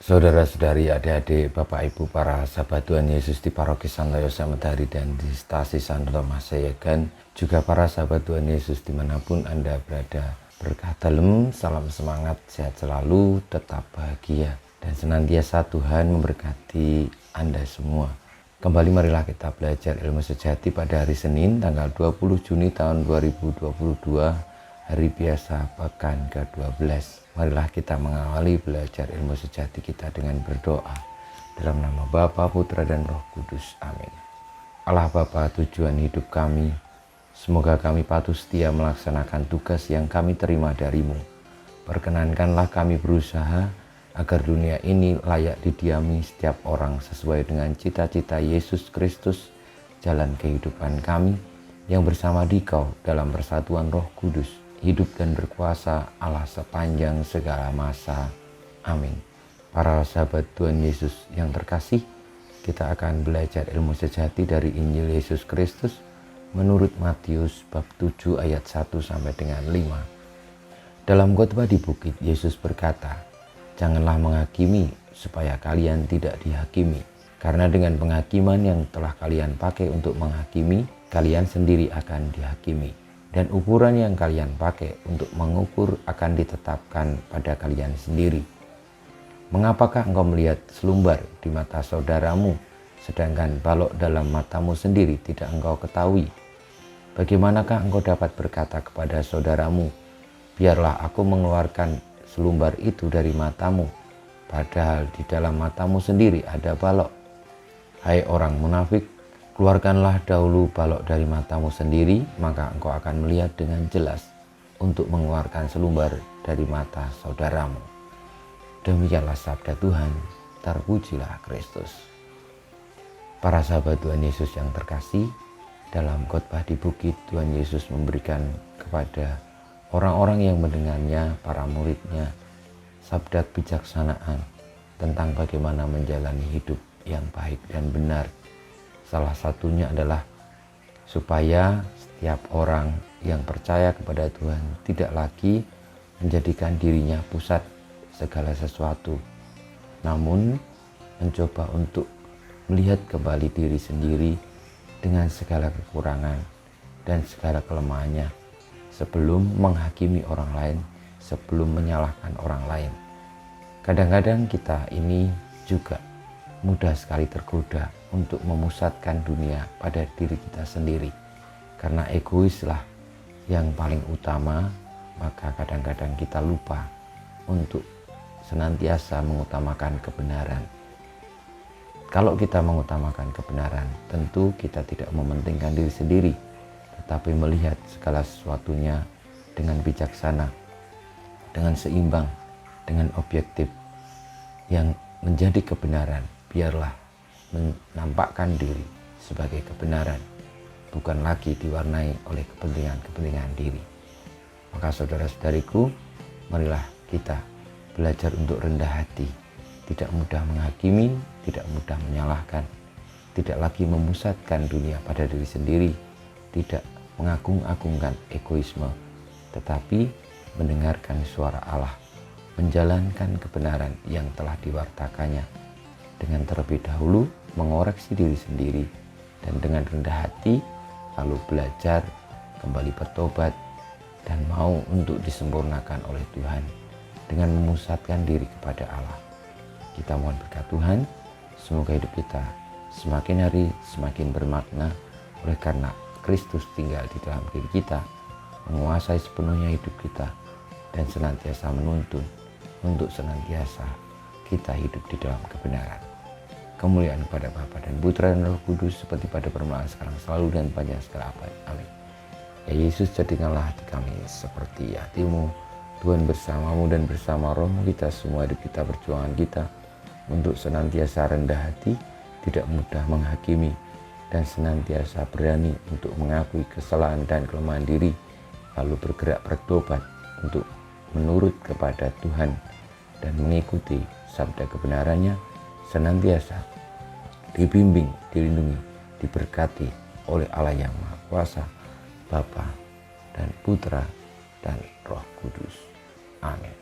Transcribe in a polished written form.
Saudara-saudari, adik-adik, Bapak Ibu, para sahabat Tuhan Yesus di Paroki Santo Yosef Medari dan di Stasi Santo Thomas Sayegan, juga para sahabat Tuhan Yesus dimanapun Anda berada. Berkah dalam, salam semangat, sehat selalu, tetap bahagia, dan senantiasa Tuhan memberkati Anda semua. Kembali marilah kita belajar ilmu sejati pada hari Senin tanggal 20 Juni tahun 2022, hari biasa pekan ke-12. Marilah kita mengawali belajar ilmu sejati kita dengan berdoa. Dalam nama Bapa, Putra, dan Roh Kudus. Amin. Allah Bapa, tujuan hidup kami, semoga kami patuh setia melaksanakan tugas yang kami terima dari-Mu. Perkenankanlah kami berusaha agar dunia ini layak didiami setiap orang sesuai dengan cita-cita Yesus Kristus, jalan kehidupan kami yang bersama Dikau dalam persatuan Roh Kudus, hidup dan berkuasa Allah sepanjang segala masa. Amin. Para sahabat Tuhan Yesus yang terkasih, kita akan belajar ilmu sejati dari Injil Yesus Kristus menurut Matius bab 7 ayat 1 sampai dengan 5. Dalam khotbah di bukit, Yesus berkata, "Janganlah menghakimi supaya kalian tidak dihakimi. Karena dengan penghakiman yang telah kalian pakai untuk menghakimi, kalian sendiri akan dihakimi. Dan ukuran yang kalian pakai untuk mengukur akan ditetapkan pada kalian sendiri. Mengapakah engkau melihat selumbar di mata saudaramu, sedangkan balok dalam matamu sendiri tidak engkau ketahui? Bagaimanakah engkau dapat berkata kepada saudaramu, biarlah aku mengeluarkan selumbar itu dari matamu, padahal di dalam matamu sendiri ada balok? Hai orang munafik, keluarkanlah dahulu balok dari matamu sendiri, maka engkau akan melihat dengan jelas untuk mengeluarkan selumbar dari mata saudaramu." Demikianlah sabda Tuhan, terpujilah Kristus. Para sahabat Tuhan Yesus yang terkasih, dalam khotbah di bukit, Tuhan Yesus memberikan kepada orang-orang yang mendengarnya, para muridnya, sabda kebijaksanaan tentang bagaimana menjalani hidup yang baik dan benar. Salah satunya adalah supaya setiap orang yang percaya kepada Tuhan tidak lagi menjadikan dirinya pusat segala sesuatu, namun mencoba untuk melihat kembali diri sendiri dengan segala kekurangan dan segala kelemahannya sebelum menghakimi orang lain, sebelum menyalahkan orang lain. Kadang-kadang kita ini juga mudah sekali tergoda untuk memusatkan dunia pada diri kita sendiri. Karena egoislah yang paling utama, maka kadang-kadang kita lupa untuk senantiasa mengutamakan kebenaran. Kalau kita mengutamakan kebenaran, tentu kita tidak mementingkan diri sendiri, tetapi melihat segala sesuatunya dengan bijaksana, dengan seimbang, dengan objektif. Yang menjadi kebenaran, biarlah menampakkan diri sebagai kebenaran, bukan lagi diwarnai oleh kepentingan-kepentingan diri. Maka saudara-saudariku, marilah kita belajar untuk rendah hati, tidak mudah menghakimi, tidak mudah menyalahkan, tidak lagi memusatkan dunia pada diri sendiri, tidak mengagung-agungkan egoisme, tetapi mendengarkan suara Allah, menjalankan kebenaran yang telah diwartakannya, dengan terlebih dahulu mengoreksi diri sendiri, dan dengan rendah hati lalu belajar, kembali bertobat, dan mau untuk disempurnakan oleh Tuhan dengan memusatkan diri kepada Allah. Kita mohon berkat Tuhan, semoga hidup kita semakin hari semakin bermakna oleh karena Kristus tinggal di dalam diri kita, menguasai sepenuhnya hidup kita, dan senantiasa menuntun untuk senantiasa kita hidup di dalam kebenaran. Kemuliaan kepada Bapa dan Putra dan Roh Kudus, seperti pada permulaan, sekarang, selalu, dan panjang segala abad. Amin. Ya Yesus, jadikanlah hati kami seperti hati-Mu. Tuhan bersamamu dan bersama rohmu, kita semua hidup kita, perjuangan kita untuk senantiasa rendah hati, tidak mudah menghakimi, dan senantiasa berani untuk mengakui kesalahan dan kelemahan diri, lalu bergerak bertobat untuk menurut kepada Tuhan dan mengikuti sabda kebenarannya, senantiasa dibimbing, dilindungi, diberkati oleh Allah yang Maha Kuasa, Bapa dan Putra dan Roh Kudus. Amin.